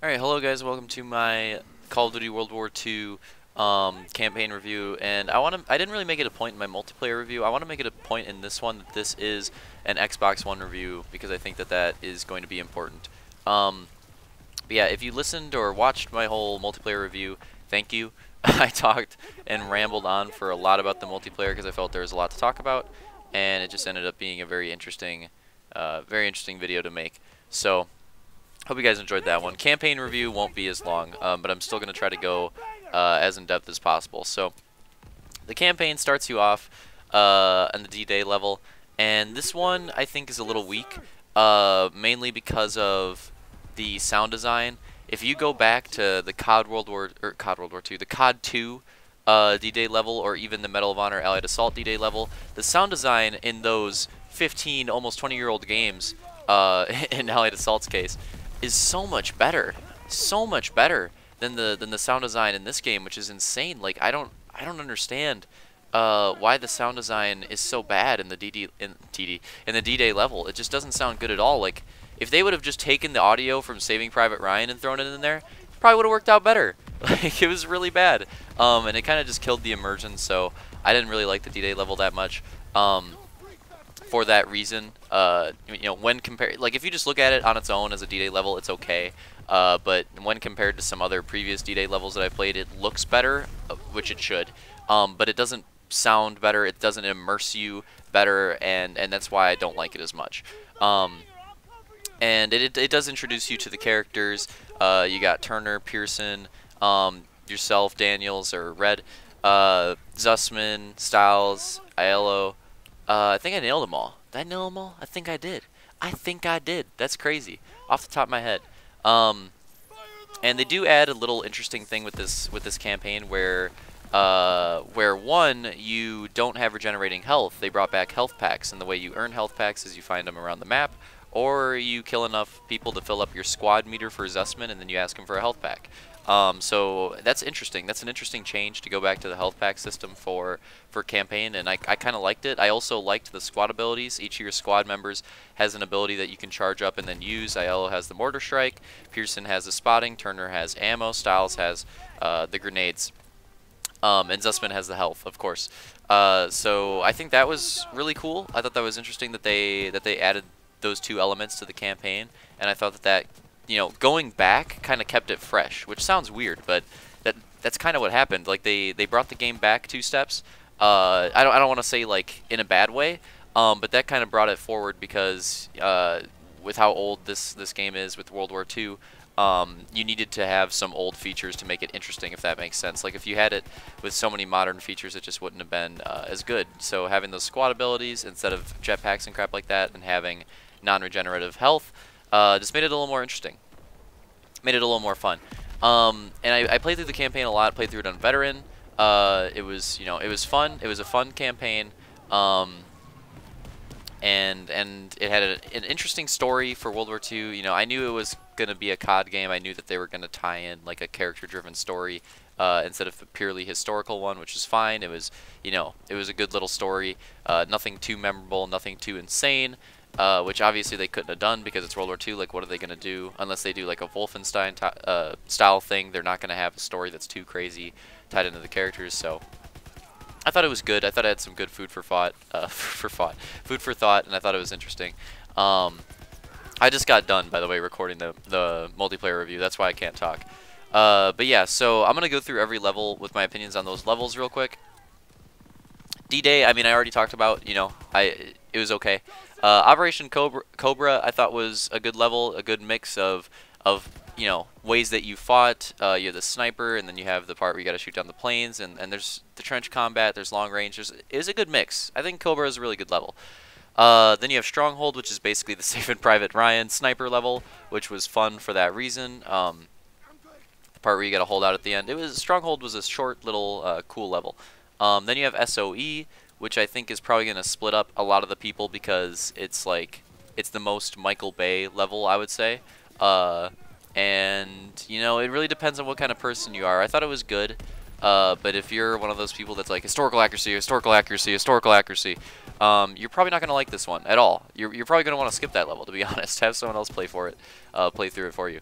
Alright, hello guys, welcome to my Call of Duty World War II campaign review, and I didn't really make it a point in my multiplayer review. I want to make it a point in this one that this is an Xbox One review because I think that that is going to be important. But yeah, if you listened or watched my whole multiplayer review, thank you. I talked and rambled on for a lot about the multiplayer because I felt there was a lot to talk about, and it just ended up being a very interesting video to make. So, hope you guys enjoyed that one. Campaign review won't be as long, but I'm still going to try to go as in-depth as possible. So, the campaign starts you off on the D-Day level, and this one I think is a little weak, mainly because of the sound design. If you go back to the CoD World War II, the CoD 2 D-Day level, or even the Medal of Honor Allied Assault D-Day level, the sound design in those 15, almost 20-year-old games, in Allied Assault's case, is so much better than the sound design in this game, which is insane. Like I don't understand why the sound design is so bad in the D-Day level. It just doesn't sound good at all. Like if they would have just taken the audio from Saving Private Ryan and thrown it in there, it probably would have worked out better. Like it was really bad, and it kind of just killed the immersion. So I didn't really like the D-Day level that much. For that reason, when compared, like if you just look at it on its own as a D-Day level, it's okay. But when compared to some other previous D-Day levels that I played, it looks better, which it should. But it doesn't sound better. It doesn't immerse you better, and that's why I don't like it as much. And it does introduce you to the characters. You got Turner, Pearson, yourself, Daniels, or Red, Zussman, Styles, Aiello. I think I nailed them all. Did I nail them all? I think I did. I think I did. That's crazy. Off the top of my head. And they do add a little interesting thing with this campaign where one, you don't have regenerating health. They brought back health packs, and the way you earn health packs is you find them around the map, or you kill enough people to fill up your squad meter for Zussman, and then you ask them for a health pack. So that's interesting. That's an interesting change to go back to the health pack system for campaign, and I kind of liked it. I also liked the squad abilities. Each of your squad members has an ability that you can charge up and then use. Aiello has the mortar strike, Pearson has the spotting, Turner has ammo, Styles has the grenades, and Zussman has the health, of course. So I think that was really cool. I thought that was interesting that they added those two elements to the campaign, and I thought that going back kind of kept it fresh, which sounds weird, but that's kind of what happened. Like they brought the game back 2 steps. I don't want to say like in a bad way, but that kind of brought it forward because with how old this game is with World War II, you needed to have some old features to make it interesting, if that makes sense. Like if you had it with so many modern features, it just wouldn't have been as good. So having those squad abilities instead of jetpacks and crap like that, and having non-regenerative health, just made it a little more interesting. Made it a little more fun. And I played through the campaign a lot. Played through it on veteran. It was it was fun. It was a fun campaign. And it had an interesting story for World War II. I knew it was gonna be a CoD game. I knew that they were gonna tie in like a character-driven story instead of a purely historical one, which is fine. It was it was a good little story. Nothing too memorable. Nothing too insane. Which obviously they couldn't have done because it's World War II. Like, what are they going to do? Unless they do like a Wolfenstein style thing, they're not going to have a story that's too crazy tied into the characters. So I thought it was good. I thought it had some good food for thought, food for thought, and I thought it was interesting. I just got done, by the way, recording the multiplayer review. That's why I can't talk. But yeah, so I'm going to go through every level with my opinions on those levels real quick. D-Day, I mean, I already talked about, it was okay. Operation Cobra, I thought was a good level, a good mix of ways that you fought. You have the sniper, and then you have the part where you got to shoot down the planes, and there's the trench combat, there's long range. It is a good mix. I think Cobra is a really good level. Then you have Stronghold, which is basically the Saving Private Ryan sniper level, which was fun for that reason. The part where you got to hold out at the end. Stronghold was a short little cool level. Then you have SOE, which I think is probably going to split up a lot of the people because it's the most Michael Bay level, I would say. And it really depends on what kind of person you are. I thought it was good, but if you're one of those people that's like historical accuracy, historical accuracy, historical accuracy, you're probably not going to like this one at all. You're probably going to want to skip that level, to be honest. Have someone else play through it for you.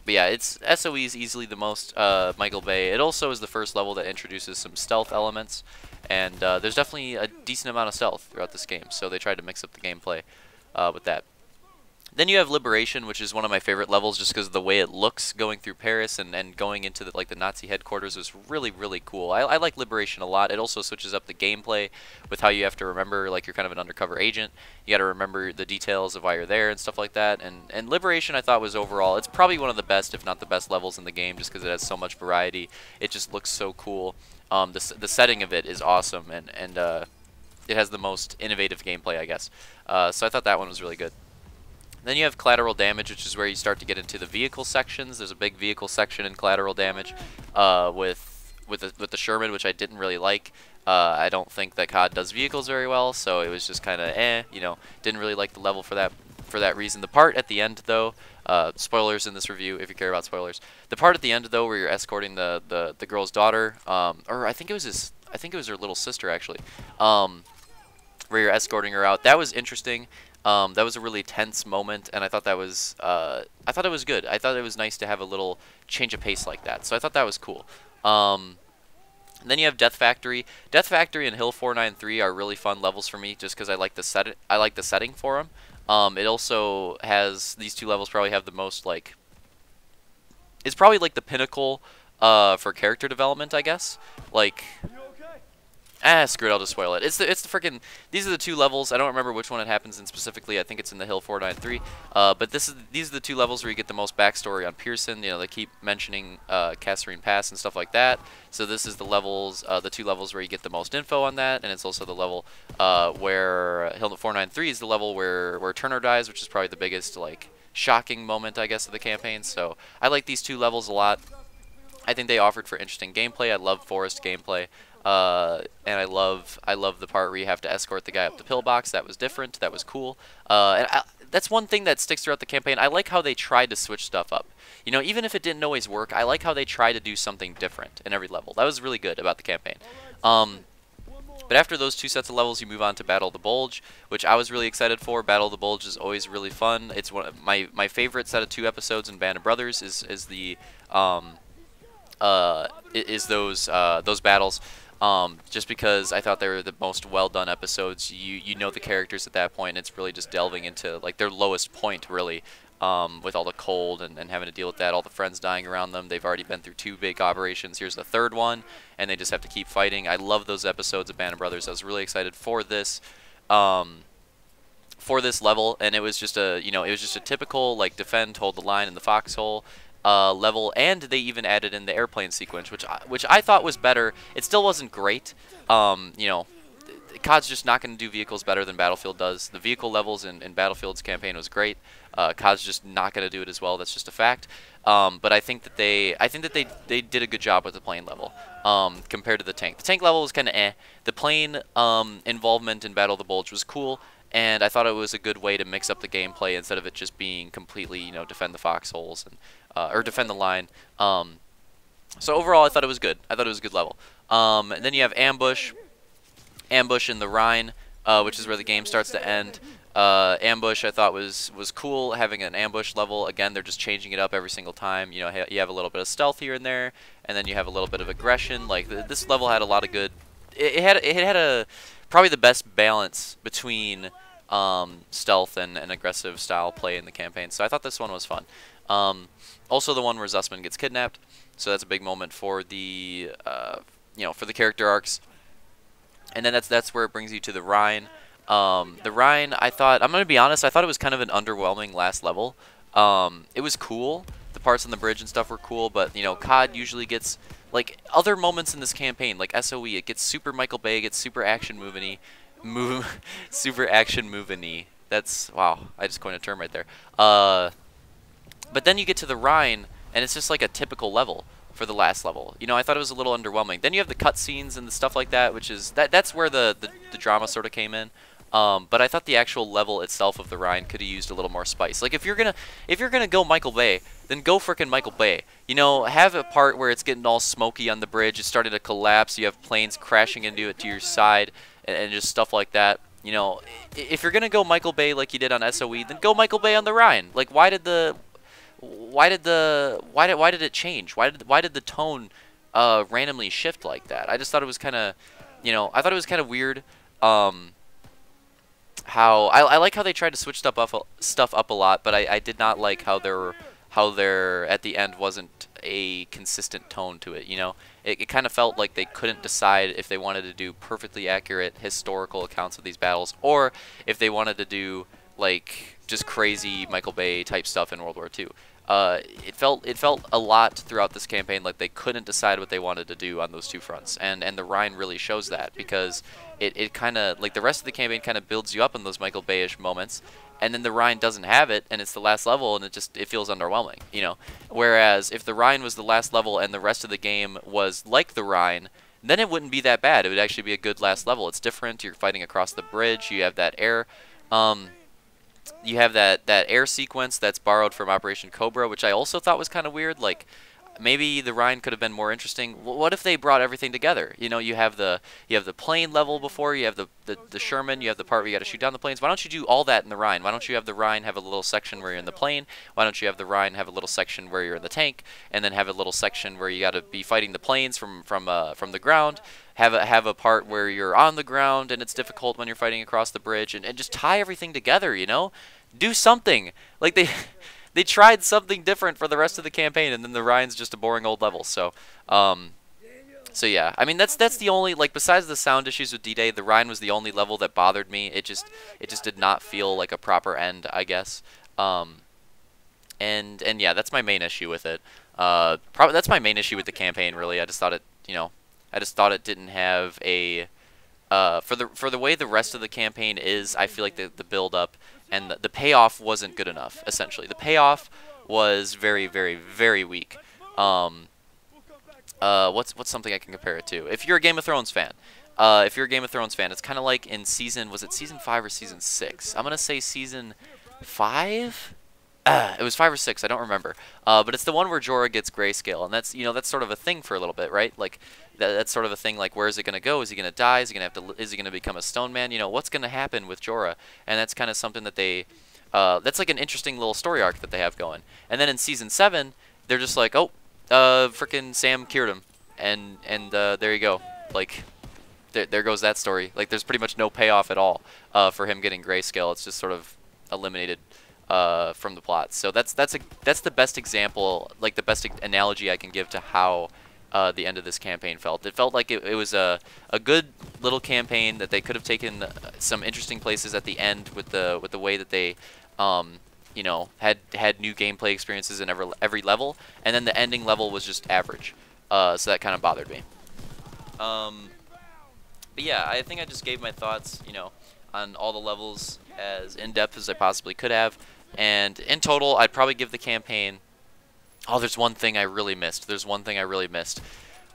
But yeah, it's SOE is easily the most Michael Bay. It also is the first level that introduces some stealth elements, and there's definitely a decent amount of stealth throughout this game. So they tried to mix up the gameplay with that. Then you have Liberation, which is one of my favorite levels just because of the way it looks going through Paris and going into the Nazi headquarters was really, really cool. I like Liberation a lot. It also switches up the gameplay with how you have to remember, like, you're kind of an undercover agent. You got to remember the details of why you're there and stuff like that. And Liberation I thought was overall, it's probably one of the best, if not the best levels in the game just because it has so much variety. It just looks so cool. The setting of it is awesome, and it has the most innovative gameplay, I guess. So I thought that one was really good. Then you have Collateral Damage, which is where you start to get into the vehicle sections. There's a big vehicle section in Collateral Damage with the Sherman, which I didn't really like. I don't think that CoD does vehicles very well, so it was just kind of you know, didn't really like the level for that reason. The part at the end, though, spoilers in this review if you care about spoilers. The part at the end, though, where you're escorting the girl's daughter, or I think it was her little sister actually, where you're escorting her out. That was interesting. That was a really tense moment, and I thought that was it was good. I thought it was nice to have a little change of pace like that. So I thought that was cool. Then you have Death Factory. Death Factory and Hill 493 are really fun levels for me, just because I like the setting for them. It also has these two levels probably have the most it's probably like the pinnacle for character development, I guess. Like. Screw it, I'll just spoil it. It's the freaking, these are the two levels. I don't remember which one it happens in specifically. I think it's in the Hill 493. But these are the two levels where you get the most backstory on Pearson. You know, they keep mentioning Kasserine Pass and stuff like that. So this is the levels, the two levels where you get the most info on that, and it's also the level where Hill 493 is the level where Turner dies, which is probably the biggest shocking moment, I guess, of the campaign. So I like these two levels a lot. I think they offered for interesting gameplay. I love forest gameplay. And I love the part where you have to escort the guy up the pillbox. That was different. That was cool. That's one thing that sticks throughout the campaign. I like how they tried to switch stuff up. You know, even if it didn't always work, I like how they try to do something different in every level. That was really good about the campaign. But after those two sets of levels, you move on to Battle of the Bulge, which I was really excited for. Battle of the Bulge is always really fun. It's one of my favorite set of 2 episodes in Band of Brothers is those battles. Just because I thought they were the most well-done episodes. You know the characters at that point. It's really just delving into their lowest point, really, with all the cold and having to deal with that, all the friends dying around them. They've already been through 2 big operations. Here's the 3rd one, and they just have to keep fighting. I love those episodes of Band of Brothers. I was really excited for this level, and it was just a typical defend, hold the line in the foxhole. Level, and they even added in the airplane sequence, which I thought was better. It still wasn't great. You know, COD's just not going to do vehicles better than Battlefield does. The vehicle levels in Battlefield's campaign was great. COD's just not going to do it as well. That's just a fact. But I think that they did a good job with the plane level compared to the tank. The tank level was kind of eh. The plane involvement in Battle of the Bulge was cool. And I thought it was a good way to mix up the gameplay instead of it just being completely, defend the foxholes and or defend the line. So overall, I thought it was good. I thought it was a good level. And then you have Ambush in the Rhine, which is where the game starts to end. Ambush I thought was cool, having an ambush level. Again, they're just changing it up every single time. You know, you have a little bit of stealth here and there, and then you have a little bit of aggression. This level had a lot of good. It had probably the best balance between stealth and aggressive style play in the campaign. So I thought this one was fun. Also, the one where Zussman gets kidnapped. So that's a big moment for the for the character arcs. And then that's where it brings you to the Rhine. The Rhine, I'm going to be honest, I thought it was kind of an underwhelming last level. It was cool. The parts on the bridge and stuff were cool, but, COD usually gets, other moments in this campaign, like SOE, it gets super Michael Bay, it gets super action moving-y. Super action moving-y. That's, wow, I just coined a term right there. But then you get to the Rhine, and it's just like a typical level for the last level. I thought it was a little underwhelming. Then you have the cutscenes and the stuff like that, which is that's where the drama sort of came in. But I thought the actual level itself of the Rhine could have used a little more spice. Like if you're gonna go Michael Bay, then go frickin' Michael Bay. Have a part where it's getting all smoky on the bridge, it's starting to collapse, you have planes crashing into it to your side, and just stuff like that. If you're gonna go Michael Bay like you did on SOE, then go Michael Bay on the Rhine. Like why why did it change? Why did the tone randomly shift like that? I just thought it was kind of, you know, I thought it was kind of weird. How I like how they tried to switch stuff up a lot, but I did not like how there at the end wasn't a consistent tone to it. You know, it kind of felt like they couldn't decide if they wanted to do perfectly accurate historical accounts of these battles, or if they wanted to do like just crazy Michael Bay type stuff in World War II. It felt a lot throughout this campaign like they couldn't decide what they wanted to do on those two fronts, and the Rhine really shows that, because it kind of, like, the rest of the campaign kind of builds you up in those Michael Bay-ish moments, and then the Rhine doesn't have it, and it's the last level, and it feels underwhelming, you know. Whereas if the Rhine was the last level and the rest of the game was like the Rhine, then it wouldn't be that bad. It would actually be a good last level. It's different. You're fighting across the bridge. You have that air. You have that air sequence that's borrowed from Operation Cobra, which I also thought was kind of weird. Like, maybe the Rhine could have been more interesting. What if they brought everything together? You know, you have the plane level before, you have the Sherman, you have the part where you got to shoot down the planes. Why don't you do all that in the Rhine? Why don't you have the Rhine have a little section where you're in the plane? Why don't you have the Rhine have a little section where you're in the tank, and then have a little section where you got to be fighting the planes from the ground? Have a part where you're on the ground and it's difficult when you're fighting across the bridge, and just tie everything together, you know? Do something. Like, they tried something different for the rest of the campaign, and then the Rhine's just a boring old level. So yeah. I mean, that's the only, like, besides the sound issues with D-Day, the Rhine was the only level that bothered me. It just did not feel like a proper end, I guess. And yeah, that's my main issue with it. Probably that's my main issue with the campaign, really. I just thought it, you know, didn't have a for the way the rest of the campaign is. I feel like the build up and the payoff wasn't good enough. Essentially, the payoff was very, very, very weak. What's something I can compare it to? If you're a Game of Thrones fan, it's kind of like in was it season 5 or season 6? I'm gonna say season 5. It was 5 or 6, I don't remember. But it's the one where Jorah gets grayscale, and that's sort of a thing for a little bit, right? Like that's sort of a thing. Like, where is it gonna go? Is he gonna die? Is he gonna become a stone man? You know, what's gonna happen with Jorah? And that's kind of something that that's like an interesting little story arc that they have going. And then in season 7, they're just like, oh, frickin' Sam cured him, and there you go. Like, there goes that story. Like, there's pretty much no payoff at all for him getting grayscale. It's just sort of eliminated from the plot. So that's the best example, like the best analogy I can give to how the end of this campaign felt. It felt like it was a good little campaign that they could have taken some interesting places at the end with the way that they you know, had new gameplay experiences in every level, and then the ending level was just average. So that kind of bothered me. But yeah, I think I just gave my thoughts, you know, on all the levels as in-depth as I possibly could have. And in total, I'd probably give the campaign... Oh, there's one thing I really missed.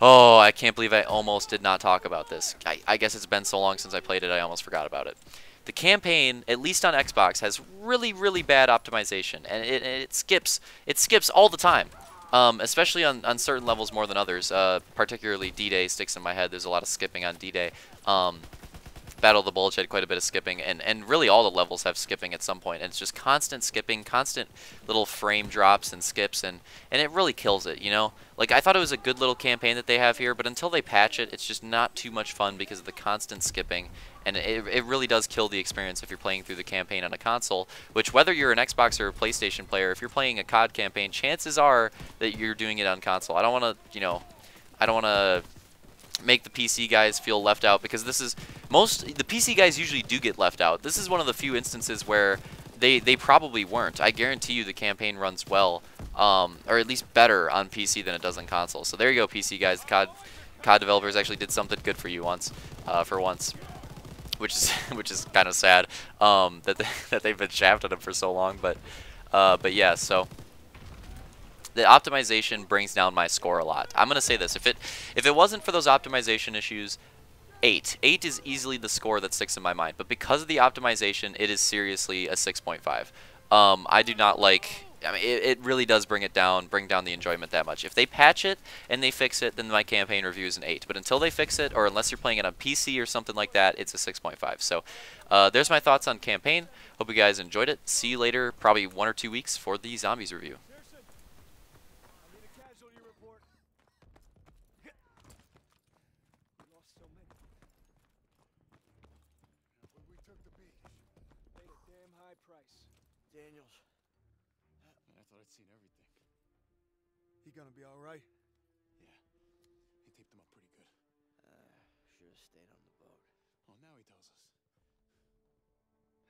Oh, I can't believe I almost did not talk about this. I guess it's been so long since I played it, I almost forgot about it. The campaign, at least on Xbox, has really, really bad optimization, and it skips all the time. Especially on certain levels more than others. Particularly D-Day sticks in my head. There's a lot of skipping on D-Day. Battle of the Bulge had quite a bit of skipping, and really all the levels have skipping at some point. And it's just constant skipping, constant little frame drops and skips, and it really kills it, you know? Like, I thought it was a good little campaign that they have here, but until they patch it, it's just not too much fun because of the constant skipping. And it really does kill the experience if you're playing through the campaign on a console, which, whether you're an Xbox or a PlayStation player, if you're playing a CoD campaign, chances are that you're doing it on console. I don't want to, you know, I don't want to make the PC guys feel left out, because this is the PC guys usually do get left out. This is one of the few instances where they probably weren't. I guarantee you the campaign runs well, or at least better on PC than it does on console. So there you go, PC guys. The CoD developers actually did something good for you once, for once. Which is kind of sad that they've been shafting them for so long, but yeah. So the optimization brings down my score a lot. I'm gonna say this: if it wasn't for those optimization issues, 8 is easily the score that sticks in my mind. But because of the optimization, it is seriously a 6.5. I do not like. I mean, it really does bring down the enjoyment that much. If they patch it and they fix it, then my campaign review is an 8. But until they fix it, or unless you're playing it on PC or something like that, it's a 6.5. So there's my thoughts on campaign. Hope you guys enjoyed it. See you later, probably 1 or 2 weeks, for the Zombies review. Dad's seen everything. He gonna be all right? Yeah. He taped him up pretty good. Should have stayed on the boat. Oh, now he tells us.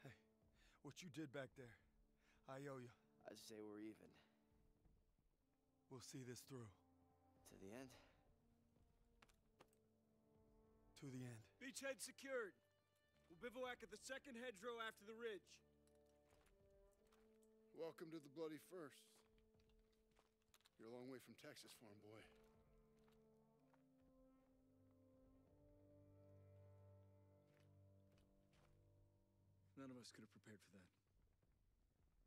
Hey, what you did back there, I owe you. I'd say we're even. We'll see this through. To the end? To the end. Beachhead secured. We'll bivouac at the second hedgerow after the ridge. Welcome to the Bloody First. You're a long way from Texas, farm boy. None of us could have prepared for that.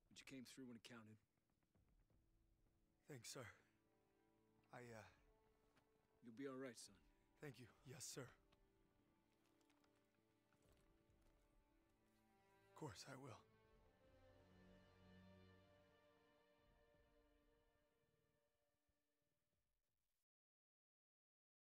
But you came through when it counted. Thanks, sir. You'll be all right, son. Thank you. Yes, sir. Of course I will.